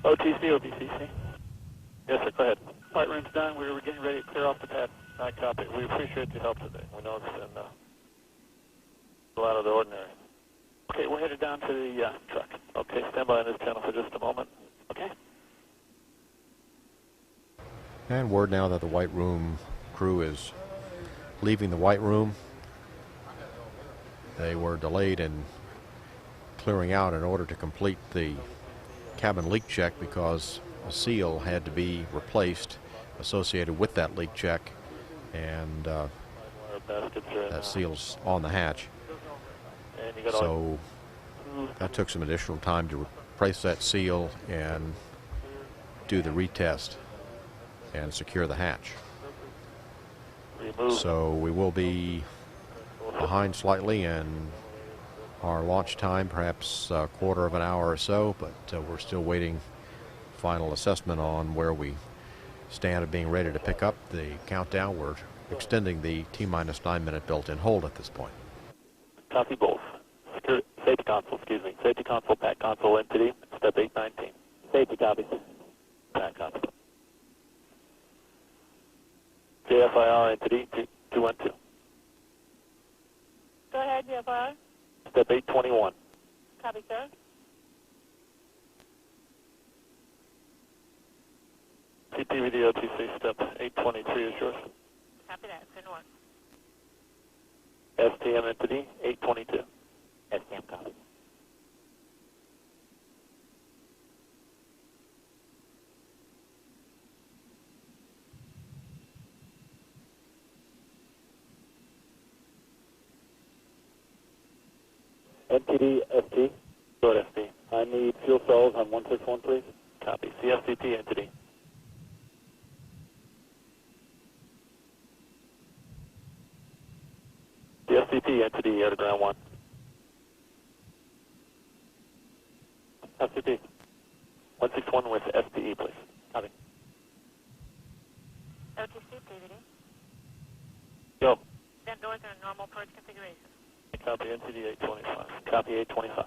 OTC, OBCC. Yes, sir, go ahead. Flight room's done. We were getting ready to clear off the pad. I copy. We appreciate your help today. We know it's been a lot of the ordinary. Okay, we're headed down to the truck. Okay, stand by on this channel for just a moment. Okay? And word now that the White Room crew is leaving the White Room. They were delayed in clearing out in order to complete the cabin leak check because a seal had to be replaced associated with that leak check, and that seal's on the hatch. So that took some additional time to replace that seal and do the retest and secure the hatch. So we will be behind slightly in our launch time, perhaps a quarter of an hour or so, but we're still waiting final assessment on where we stand of being ready to pick up the countdown. We're extending the T-minus 9 minute built-in hold at this point. Copy both. Safety console, excuse me. Safety console, pack console, entity, step 819. Safety copy. Pack copy. JFIR, entity, 212. Go ahead, JFIR. Step 821. Copy, sir. CTVD OTC, step 823 is yours. Copy that, send one. STM entity, 822. STM copy. NTD, ST. Go ahead, ST. I need fuel cells on 161, please. Copy. CFCT entity. CFCT entity, air to ground 1. FCT. 161 with SPE, please. Copy. OTC, PVD. Go. Vent doors are in normal purge configuration. Copy NTD 825. Copy 825.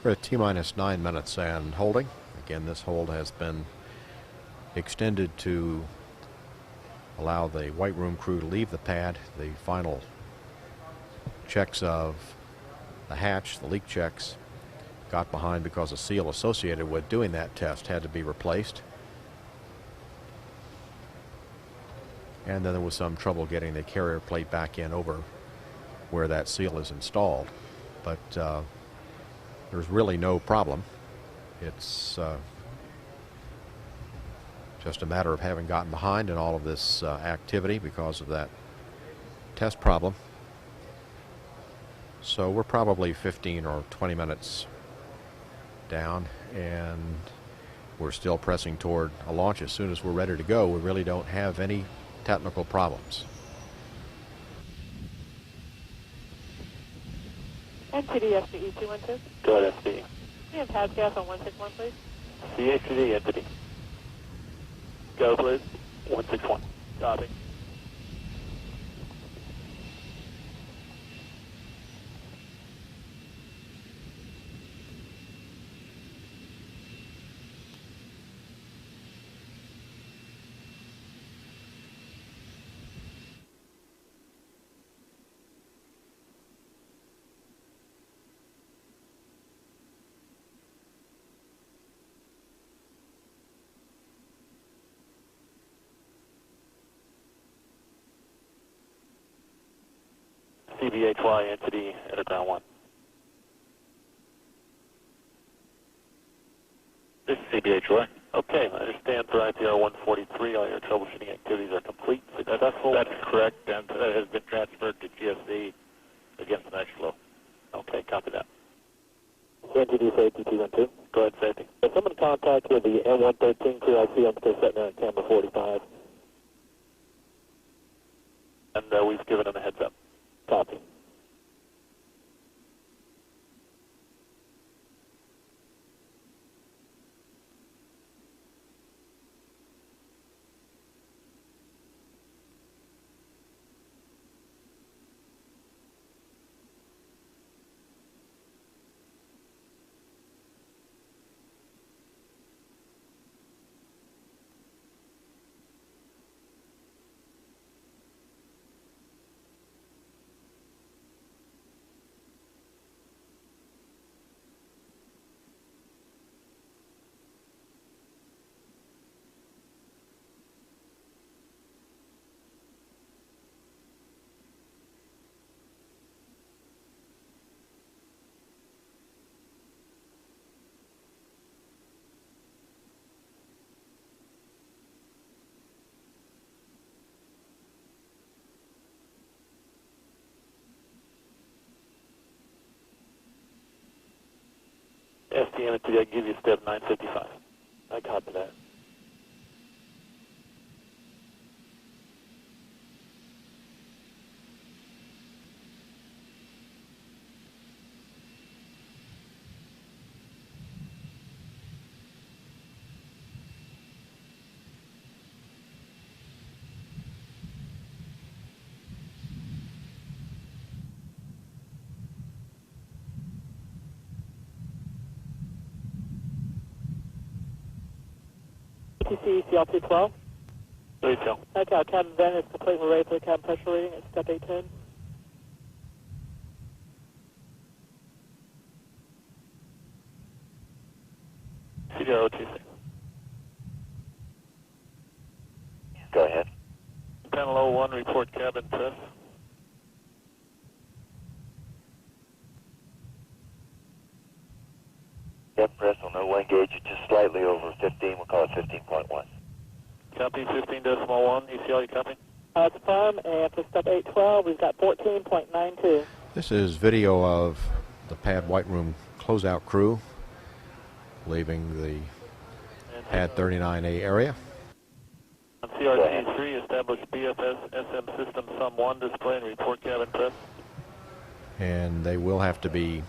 We're at T-minus 9 minutes and holding. Again, this hold has been extended to allow the White Room crew to leave the pad. The final checks of the hatch, the leak checks, got behind because a seal associated with doing that test had to be replaced. And then there was some trouble getting the carrier plate back in over where that seal is installed. But there's really no problem. It's just a matter of having gotten behind in all of this activity because of that test problem. So we're probably 15 or 20 minutes down, and we're still pressing toward a launch as soon as we're ready to go. We really don't have any technical problems. NTD STE-212. Go ahead, STE. We have pass gas on 161, please. CH3D entity. Go, please. 161. Copy. CBHY entity at ground 1. This is CBHY. Okay, I understand for IPR 143, all your troubleshooting activities are complete, successful. That's correct, and that has been transferred to GSC against the next flow. Okay, copy that. NTD safety 212. Go ahead, safety. If someone contact with the M113 crew, I see I'm still sitting there on camera 45. And we've given them a heads up. Copy. STM to give you step 955. I copy that. TC CL212. Please tell. Okay, cabin vent is complete. We're ready for the cabin pressure reading at step 810. CDR 026. Go ahead. Panel 01, report cabin press. Yep, press on 01 gauge, it's just slightly over 15, we'll call it 15.1. Copy 15.1, ECL, you copy? That's firm, and for step 812, we've got 14.92. This is video of the pad white room closeout crew leaving the pad 39A area. On CRT3, establish BFS SM system sum 1 display and report cabin press. And they will have to be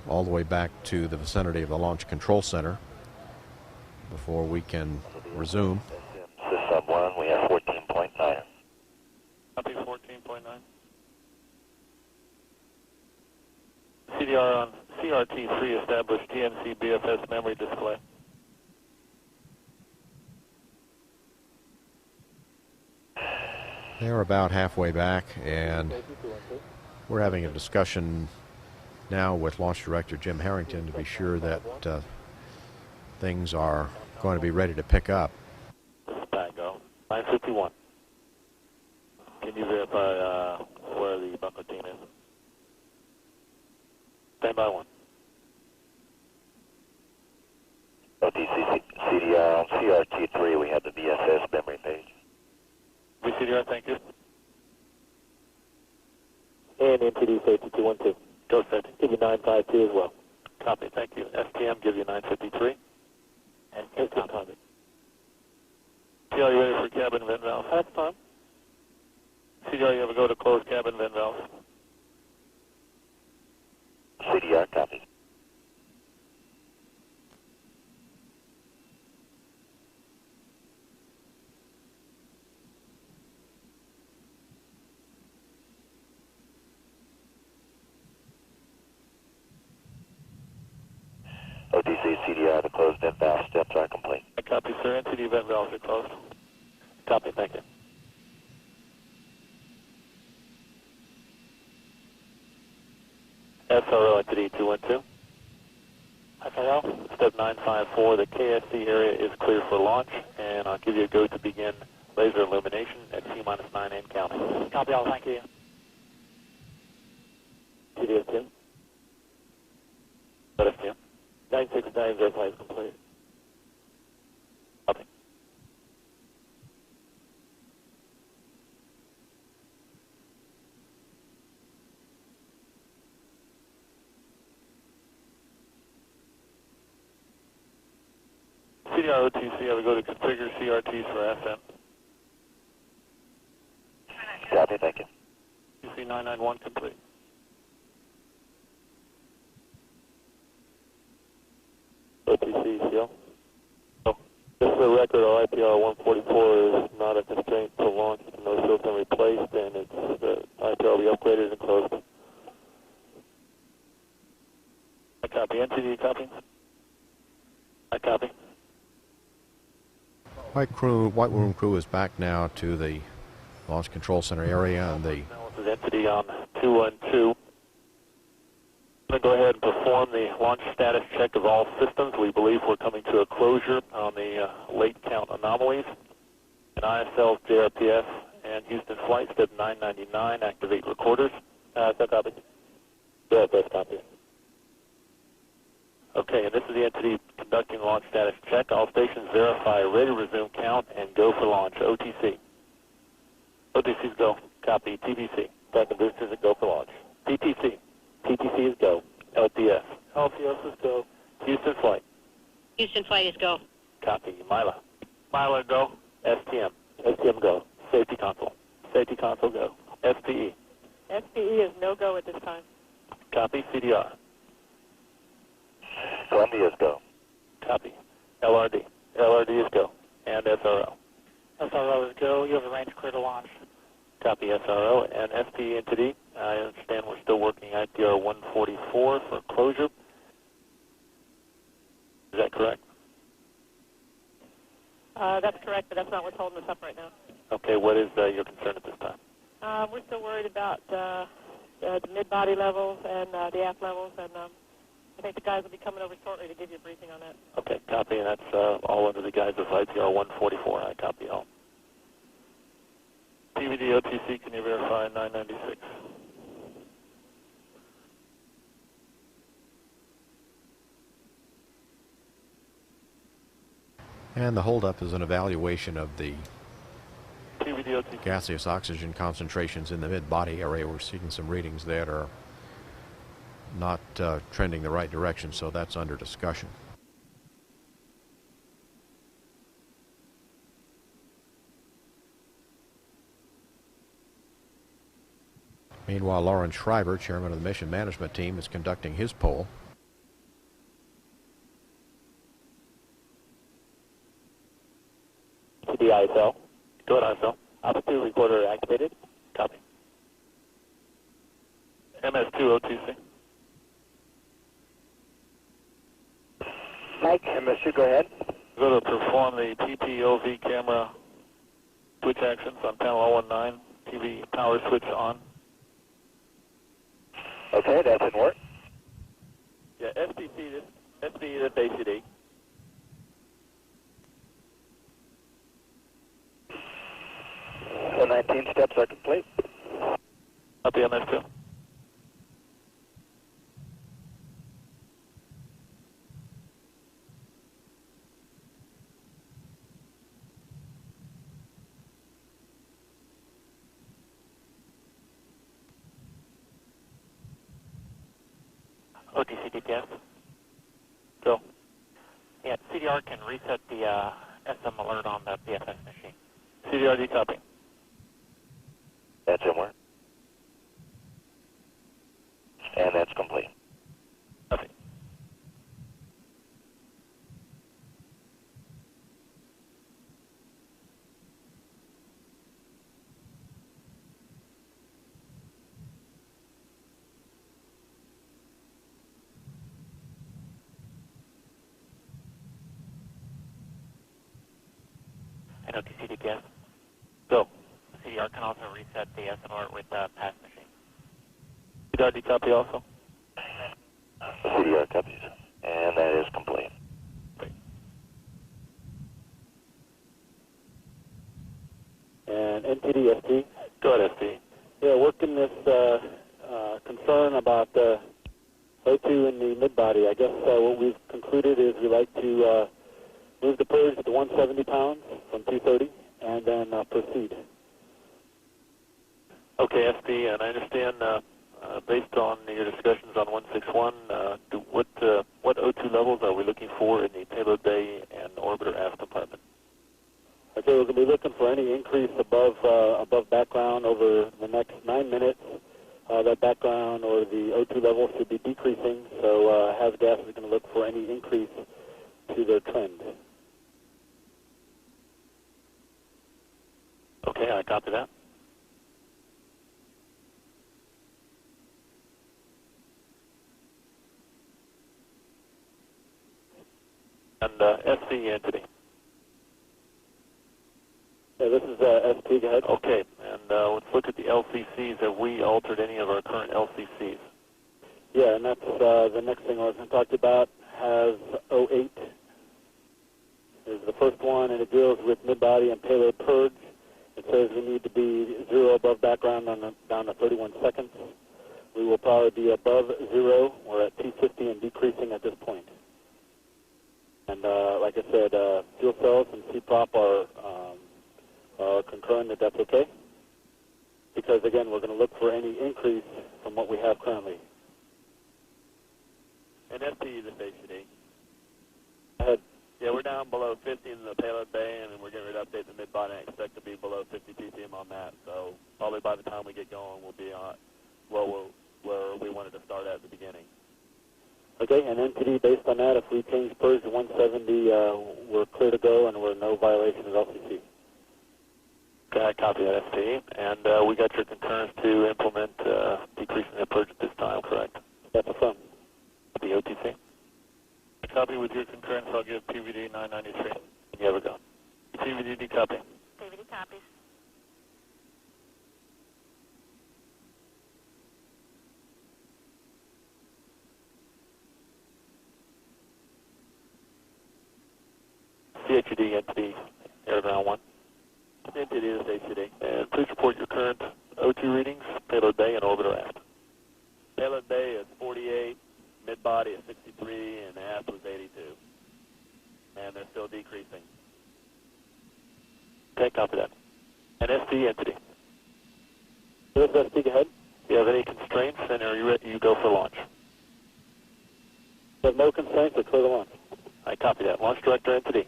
all the way back to the vicinity of the Launch Control Center before we can resume. System 1, we have 14.9. Copy 14.9. CDR on CRT3, establish TNC BFS memory display. They're about halfway back, and we're having a discussion now with Launch Director Jim Harrington to be sure that things are going to be ready to pick up. This is Pat Go. 951. Can you verify where the bunker team is? Stand by 1. OTC CDR on CRT3, we have the BFS memory page. VCDR, thank you. And NTD safety 212. Go safety. Give you 952 as well. Copy, thank you. STM, give you 953. STM copy. CDR, you ready for cabin vent valves? That's fine. CDR, you have a go to close cabin vent valves. CDR, copy. OTC, CDR, the closed vent valve steps are complete. I copy, sir. NTD vent valves are closed. Copy, thank you. SRO NTD 212. SRO. Step 954, the KSC area is clear for launch, and I'll give you a go to begin laser illumination at T-9 and counting. Copy all, thank you. TDS-2. STM. 969, verify is complete. Copy. CDR OTC, I will go to configure CRTs for ascent. Copy, thank you. UC 991 complete. OTC, CL. Oh. Just for the record, our IPR 144 is not a constraint to launch. No shield can replaced, and it's the IPR will be upgraded and closed. I copy. NTD copy. I copy. White room crew is back now to the launch control center area, and the This is entity on 212. I'm going to go ahead and perform the launch status check of all systems. We believe we're coming to a closure on the late count anomalies. And ISL, JRPS, and Houston flight, step 999, activate recorders. So copy. JRPS copy. Okay, and this is the entity conducting launch status check. All stations verify, ready to resume count, and go for launch. OTC. OTC's go. Copy. TBC. Second boosters is go for launch. PTC. PTC is go. LPS. LPS is go. Houston flight. Houston flight is go. Copy. Mila. Mila go. STM. STM go. Safety console. Safety console go. SPE. SPE is no go at this time. Copy. CDR. Columbia is go. Copy. LRD. LRD is go. And SRO. SRO is go. You have a range clear to launch. Copy SRO and SPE entity. I understand we're still working IPR 144 for closure. Is that correct? That's correct, but that's not what's holding us up right now. Okay, what is your concern at this time? We're still worried about the mid-body levels and the aft levels, and I think the guys will be coming over shortly to give you a briefing on that. Okay, copy, and that's all under the guise of IPR 144. I copy all. TVD OTC, can you verify 996? And the holdup is an evaluation of the TVD OTC. gaseous oxygen concentrations in the mid-body area. We're seeing some readings that are not trending the right direction, so that's under discussion. Meanwhile, Lawrence Schreiber, chairman of the mission management team, is conducting his poll. ISL. Go ahead, ISL. Altitude recorder activated. Copy. MS2 OTC. Mike, MS2, go ahead. Go to perform the PPOV camera switch actions on panel 019. TV power switch on. Okay, that didn't work. Yeah, SPC, that's ACD. The 19 steps are complete. Up the MS2. OTC DPS. Go. Yeah, CDR can reset the SM alert on the BFS machine. CDR, copy. That's in work. And that's complete. Copy. And OTC DPS. Go. CDR can also reset the SM alert with the pass machine. CDR, copy also. CDR copies. And that is complete. And NTD ST. Go ahead, ST. Yeah, working this concern about O2 in the mid-body. I guess what we've concluded is we like to move the purge to 170 pounds from 230 and then proceed. Okay, ST, and I understand based on your discussions on 161, what O2 levels are we looking for in the payload bay and orbiter aft compartment? Okay, we're going to be looking for any increase above background over the next 9 minutes. That background or the O2 level should be decreasing, so HAZ gas is going to look for any increase to their trend. Okay, I copy that. And SC entity. Yeah, this is ST, go ahead. Okay, and let's look at the LCCs. Have we altered any of our current LCCs? Yeah, and that's the next thing I was going to talk about. HAZ 08 is the first one, and it deals with mid-body and payload purge. It says we need to be 0 above background down to 31 seconds. We will probably be above 0. We're at 250 and decreasing at this point. And like I said, fuel cells and CPROP are concurring that that's okay. Because, again, we're going to look for any increase from what we have currently. And ST, this HCD. Go ahead. Yeah, we're down below 50 in the payload bay, and we're getting ready to update the mid-body. I expect to be below 50 ppm on that. So probably by the time we get going, we'll be on where we wanted to start at the beginning. Okay, and NTD, based on that, if we change purge to 170, we're clear to go and we're no violation of LCC. Okay, I copy that, ST. And we got your concurrence to implement decreasing the purge at this time, correct? That's affirmed. The OTC. Copy with your concurrence. I'll give PVD 993. You have a go. PVD copy. PVD copies. CHD entity air ground 1. Entity is HCD. And please report your current O2 readings, payload bay and orbiter aft. Payload bay is 48, mid-body is 63, and aft was 82. And they're still decreasing. Okay, copy that. And ST entity. This is ST, go ahead. Do you have any constraints, and are you ready? You go for launch. We have no constraints, we're clear to launch. I copy that. Launch director entity.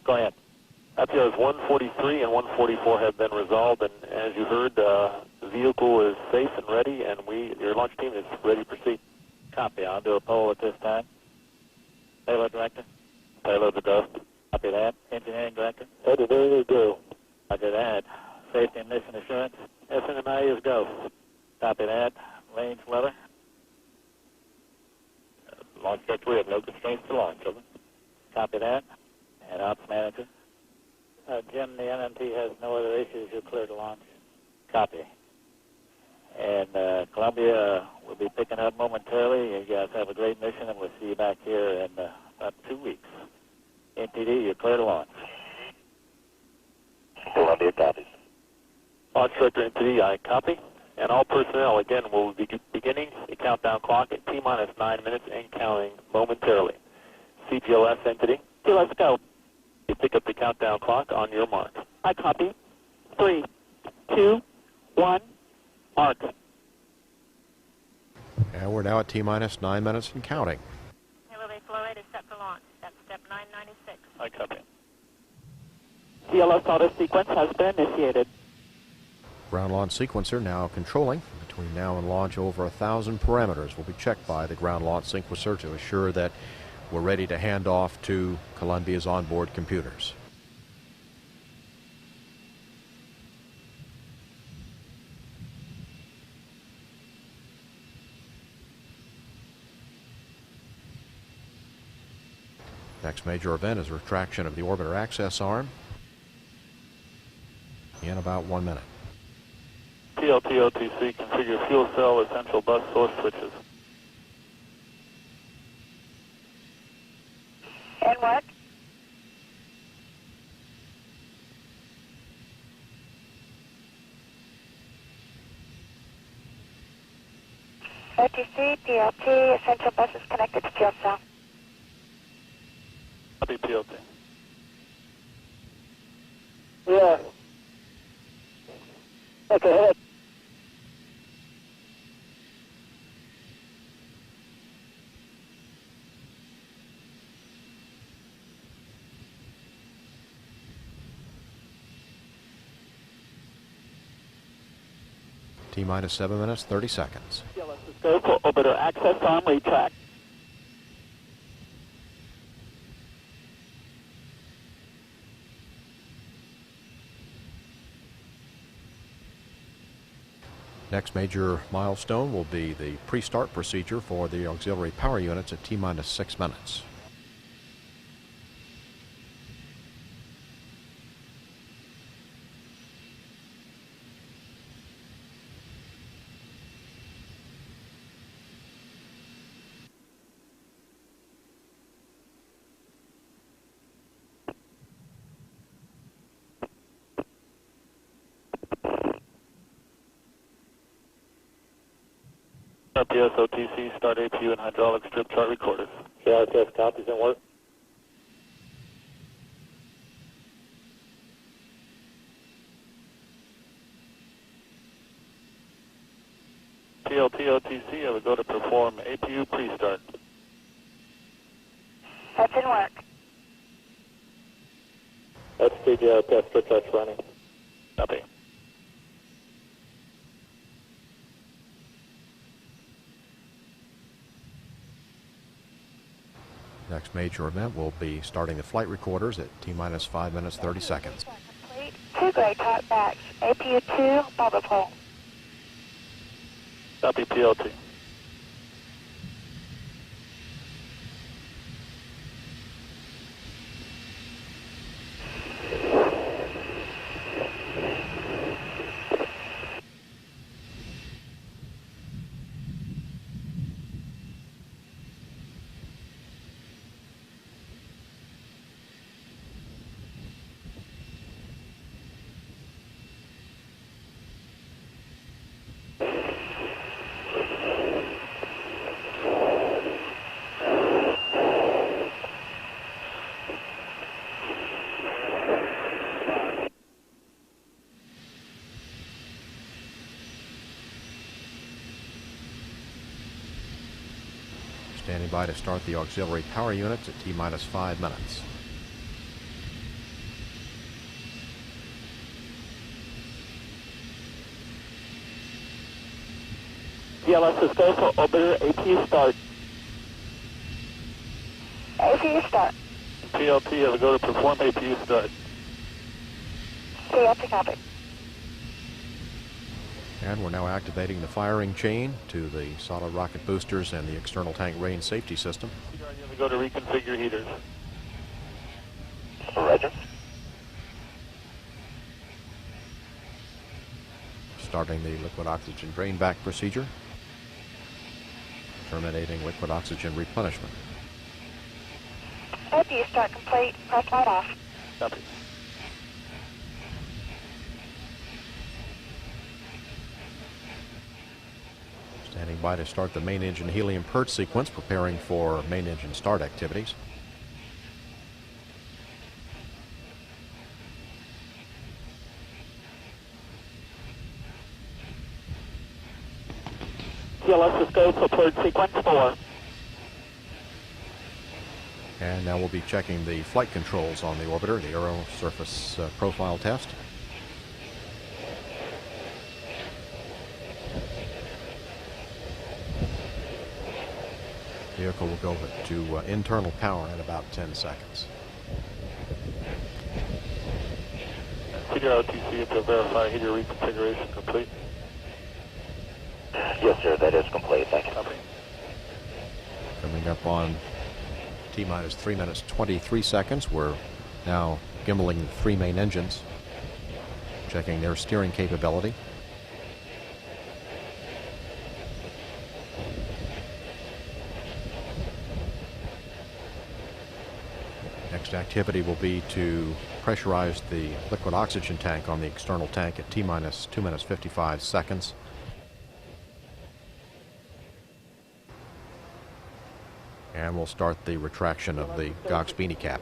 Go ahead. IPRs 143 and 144 have been resolved, and as you heard, the vehicle is safe and ready, and your launch team is ready to proceed. Copy. I'll do a poll at this time. Payload director. Payload to go. Copy that. Engineering director. Engineering is go. Roger that. Safety and mission assurance. SNMI is go. Copy that. Range weather. Launch director, we have no constraints to launch, over. Copy that. And ops manager. Jim, the NMT has no other issues. You're clear to launch. Copy. And Columbia will be picking up momentarily. You guys have a great mission, and we'll see you back here in about 2 weeks. NTD, you're clear to launch. Columbia copies. Launch director NTD, I copy. And all personnel, again, will be beginning the countdown clock at T-minus 9 minutes and counting momentarily. CGLS entity. Okay, let's go. You pick up the countdown clock on your mark. I copy. 3, 2, 1, mark. And we're now at T-minus 9 minutes and counting. Payload fluid is set for launch. That's step I copy. CLS auto sequence has been initiated. Ground launch sequencer now controlling. Between now and launch, over 1,000 parameters will be checked by the ground launch sequencer to assure that we're ready to hand off to Columbia's onboard computers. Next major event is retraction of the orbiter access arm in about 1 minute. PLT-OTC, configure fuel cell essential bus source switches. And what? OTC, PLT, essential buses connected to fuel cell. Copy PLT. Yeah. Okay, ahead. T-minus 7 minutes, 30 seconds. CLS is go for orbiter access arm retract. Next major milestone will be the pre-start procedure for the auxiliary power units at T-minus 6 minutes. PSOTC, start APU and hydraulic strip chart recorders. CRTS copies and work. PLT-OTC, I would go to perform APU pre-start. That's in work. That's CRTS strip charts running. Copy. Next major event will be starting the flight recorders at T-minus 5 minutes, 30 seconds. Complete. 2 gray top backs. APU 2, bubble pole. Copy PLT. Standing by to start the auxiliary power units at T-minus 5 minutes. CLS is go for orbiter APU start. APU start. PLT, I would go to perform APU start. PLT copy. And we're now activating the firing chain to the solid rocket boosters and the external tank range safety system. You have to go to reconfigure heaters. Roger. Starting the liquid oxygen drain back procedure. Terminating liquid oxygen replenishment. APU start complete. Press light off. Copy. Standing by to start the main engine helium purge sequence, preparing for main engine start activities. CLS is go for purge sequence 4. And now we'll be checking the flight controls on the orbiter, the aero surface profile test. Vehicle will go to internal power in about 10 seconds. CDR OTC to verify heater reconfiguration complete. Yes, sir, that is complete. Thank you. Copy. Coming up on T-minus 3 minutes 23 seconds. We're now gimbaling the 3 main engines, checking their steering capability. Next activity will be to pressurize the liquid oxygen tank on the external tank at T-minus 2 minutes 55 seconds. And we'll start the retraction of the Gox beanie cap.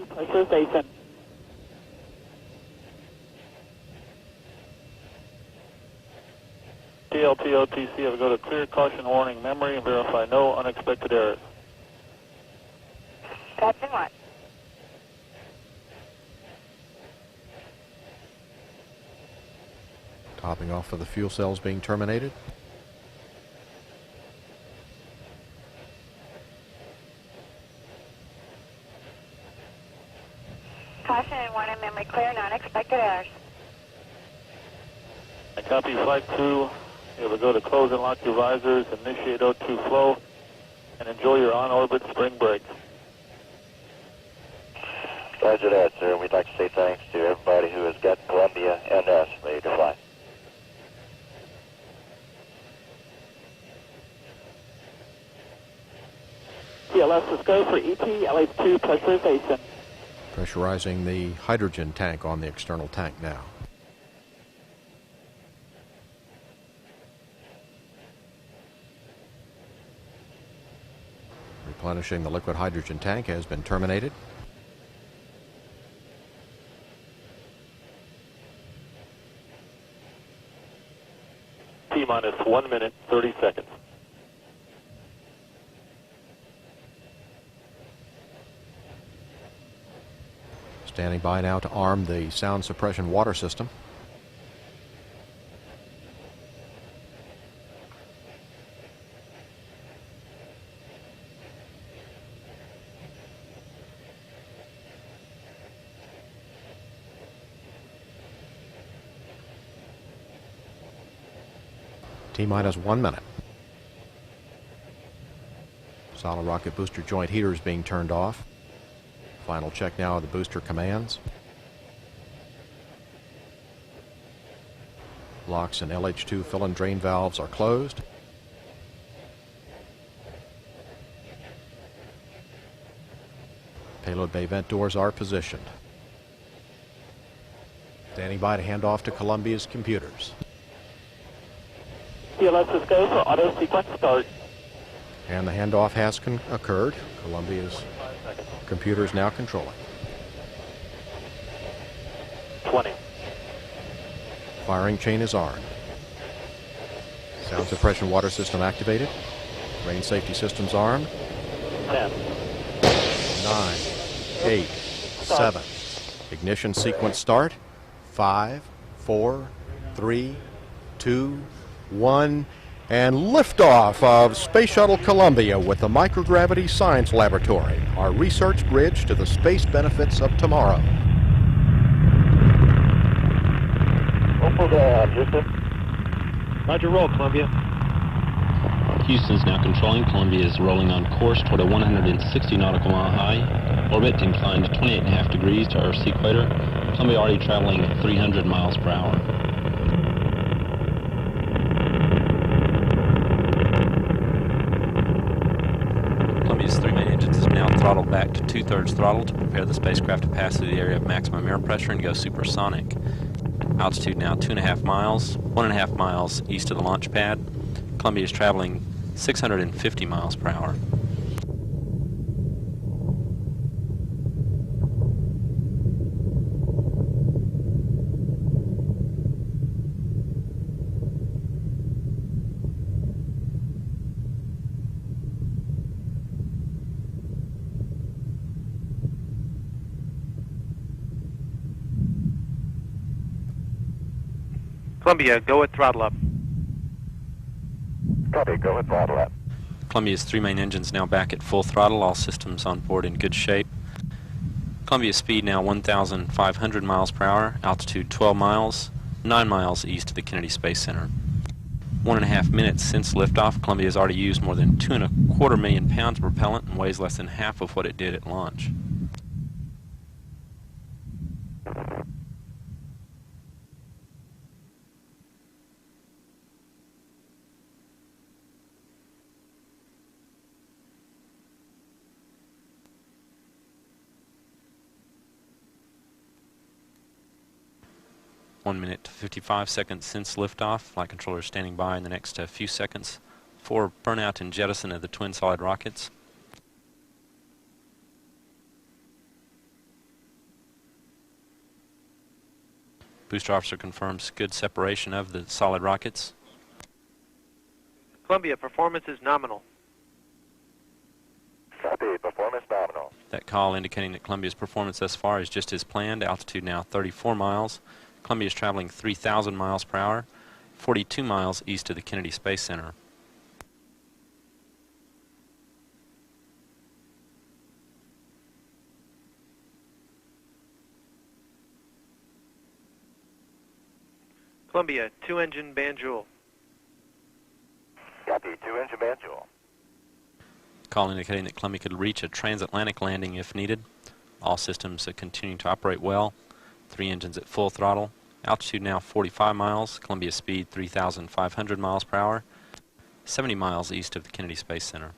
Pressurization. TLT OTC, have go to clear caution warning memory and verify no unexpected errors. Captain 1. Topping off for the fuel cells being terminated. Caution and 1 and memory clear, non-expected errors. I copy flight crew. You have go to close and lock your visors, initiate O2 flow, and enjoy your on-orbit spring break. Roger that, sir. We'd like to say thanks to everybody who has got Columbia and us ready to fly. TLS is go for ET, LH2 pressurization. Pressurizing the hydrogen tank on the external tank now. Replenishing the liquid hydrogen tank has been terminated. T-minus 1 minute, 30 seconds. Standing by now to arm the sound suppression water system. T-minus 1 minute. Solid rocket booster joint heaters being turned off. Final check now of the booster commands. Locks and LH2 fill and drain valves are closed. Payload bay vent doors are positioned. Standing by to hand off to Columbia's computers. TLS is go for auto sequence start. And the handoff has occurred. Columbia's computers now controlling. 20. Firing chain is armed. Sound suppression water system activated. Range safety systems armed. 10. 9, 8, 7. Ignition sequence start. 5, 4, 3, 2, 1. And liftoff of Space Shuttle Columbia with the Microgravity Science Laboratory, our research bridge to the space benefits of tomorrow. Hopeful down, Houston. Roger, roll, Columbia. Houston's now controlling. Columbia is rolling on course toward a 160 nautical mile high orbit, inclined 28.5 degrees to Earth's equator. Columbia already traveling 300 miles per hour. Columbia's 3 main engines is now throttled back to 2/3 throttle to prepare the spacecraft to pass through the area of maximum air pressure and go supersonic. Altitude now 2.5 miles, 1.5 miles east of the launch pad. Columbia is traveling 650 miles per hour. Columbia, go at throttle up. Copy, go at throttle up. Columbia's 3 main engines now back at full throttle, all systems on board in good shape. Columbia's speed now 1,500 miles per hour, altitude 12 miles, 9 miles east of the Kennedy Space Center. 1.5 minutes since liftoff, Columbia has already used more than 2.25 million pounds of propellant and weighs less than half of what it did at launch. One minute to 55 seconds since liftoff. Flight controller standing by in the next few seconds for burnout and jettison of the twin solid rockets. Booster officer confirms good separation of the solid rockets. Columbia, performance is nominal. Copy, performance nominal. That call indicating that Columbia's performance thus far is just as planned. Altitude now 34 miles. Columbia is traveling 3,000 miles per hour, 42 miles east of the Kennedy Space Center. Columbia, 2-engine Banjul. Copy, 2-engine Banjul. Call indicating that Columbia could reach a transatlantic landing if needed. All systems are continuing to operate well. 3 engines at full throttle. Altitude now 45 miles. Columbia speed 3,500 miles per hour. 70 miles east of the Kennedy Space Center.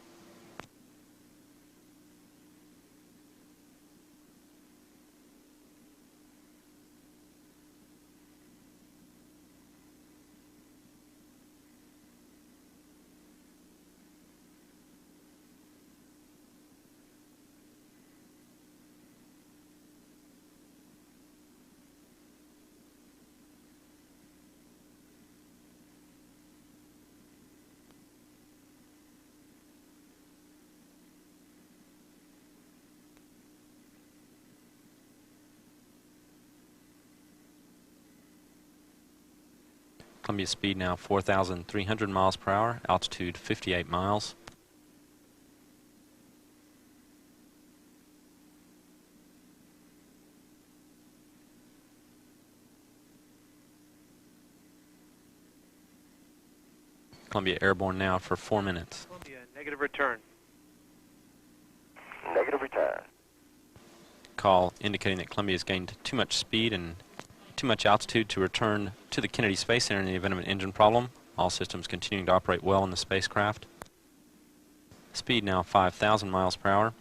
Columbia speed now 4,300 miles per hour, altitude 58 miles. Columbia airborne now for 4 minutes. Columbia, negative return. Negative return. Call indicating that Columbia has gained too much speed and too much altitude to return to the Kennedy Space Center in the event of an engine problem. All systems continuing to operate well in the spacecraft. Speed now 5,000 miles per hour.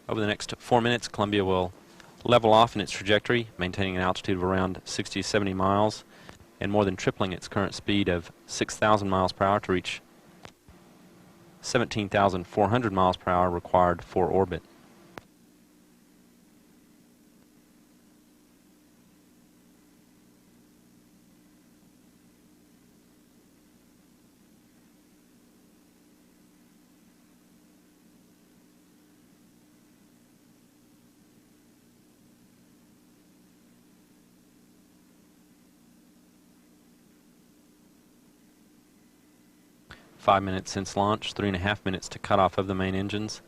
Over the next 4 minutes, Columbia will level off in its trajectory, maintaining an altitude of around 60 to 70 miles and more than tripling its current speed of 6,000 miles per hour to reach 17,400 miles per hour required for orbit. Five minutes since launch, 3.5 minutes to cutoff of the main engines.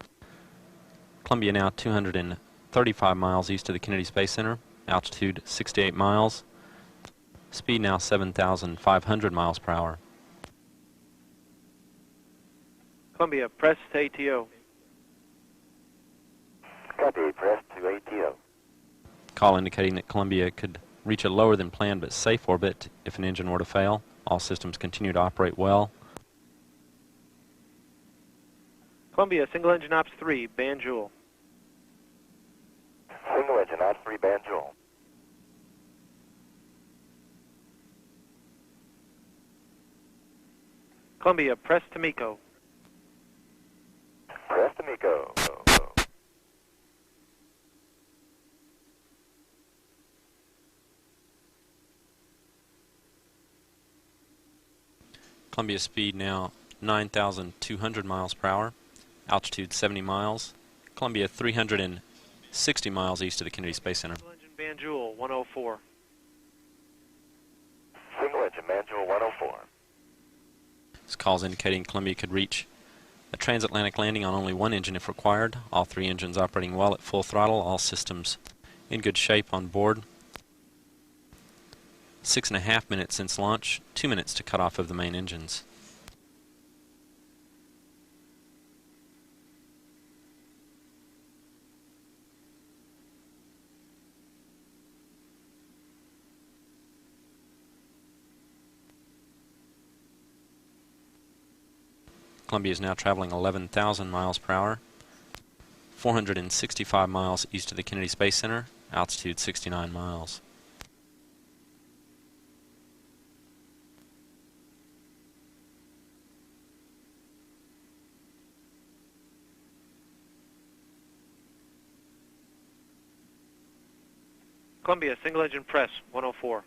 Columbia now 235 miles east of the Kennedy Space Center, altitude 68 miles, speed now 7,500 miles per hour. Columbia, press to ATO. Copy, press to ATO. Call indicating that Columbia could reach a lower than planned but safe orbit if an engine were to fail. All systems continue to operate well. Columbia, single engine ops 3, Banjul. Single engine ops 3, Banjul. Columbia, press to MECO. Press to MECO. Columbia speed now 9,200 miles per hour. Altitude 70 miles. Columbia 360 miles east of the Kennedy Space Center. Single engine Banjul, 104. Single engine manual 104. This call's indicating Columbia could reach a transatlantic landing on only one engine if required. All three engines operating well at full throttle. All systems in good shape on board. 6.5 minutes since launch. 2 minutes to cut off of the main engines. Columbia is now traveling 11,000 miles per hour, 465 miles east of the Kennedy Space Center, altitude 69 miles. Columbia, single engine press, 104.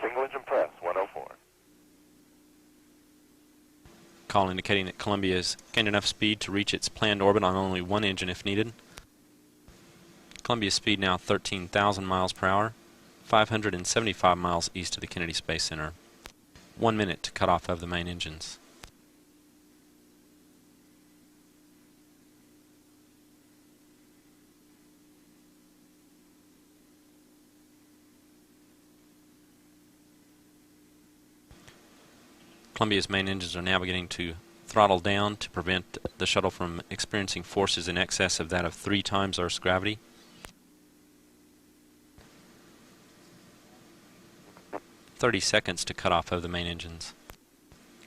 Single engine press, 104. Call indicating that Columbia has gained enough speed to reach its planned orbit on only one engine if needed. Columbia's speed now 13,000 miles per hour, 575 miles east of the Kennedy Space Center. 1 minute to cut off of the main engines. Columbia's main engines are now beginning to throttle down to prevent the shuttle from experiencing forces in excess of that of 3 times Earth's gravity. "30 seconds to cut off of the main engines.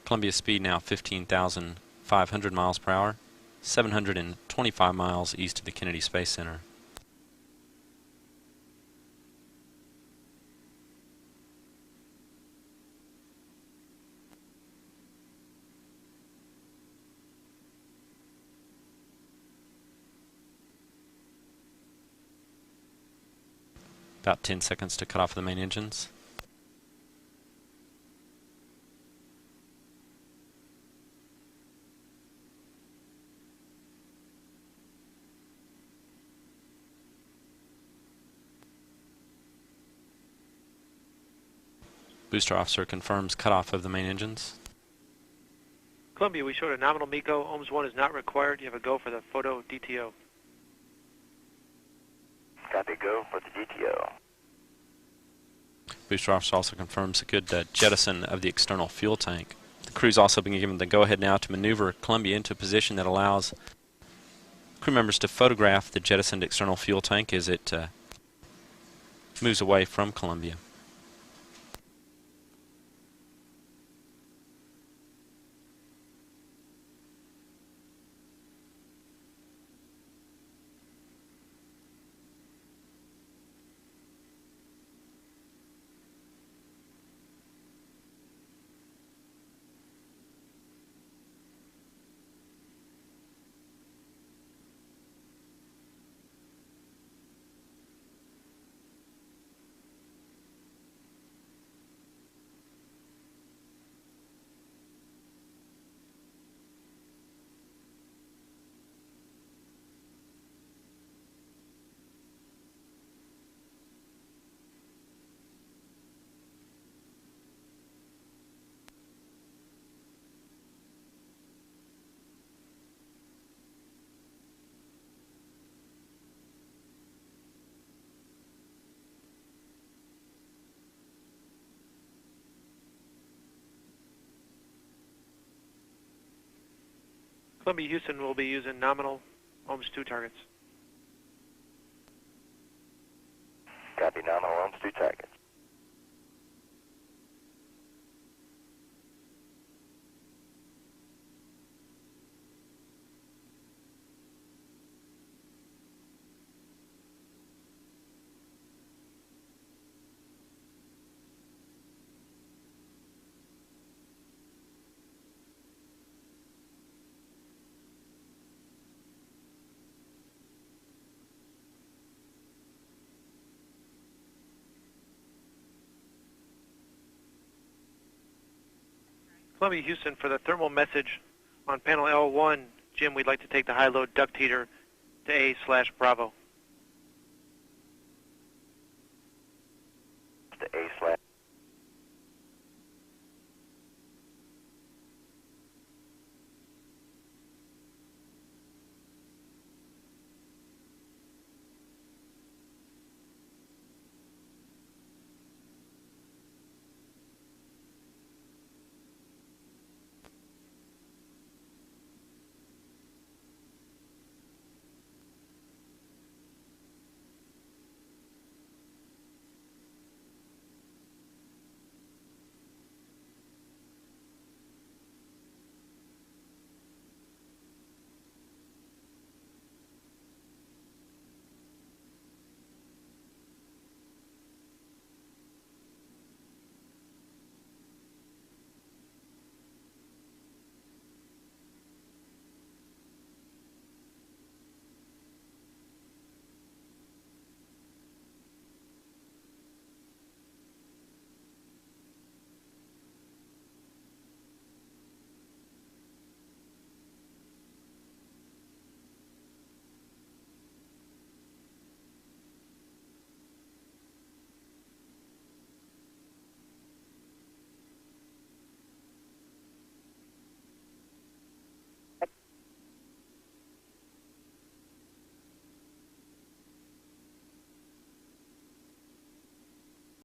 Columbia's speed now 15,500 miles per hour, 725 miles east of the Kennedy Space Center. About 10 seconds to cut off the main engines. Booster officer confirms cutoff of the main engines. Columbia, we showed a nominal MECO. OHMS 1 is not required. You have a go for the photo DTO. Copy, go for the DTO. Booster officer also confirms a good jettison of the external fuel tank. The crew's also been given the go-ahead now to maneuver Columbia into a position that allows crew members to photograph the jettisoned external fuel tank as it moves away from Columbia. Columbia, Houston will be using nominal OHMS 2 targets. Copy, nominal OHMS 2 targets. Columbia, Houston, for the thermal message on panel L1, Jim, we'd like to take the high-load duct heater to A/Bravo.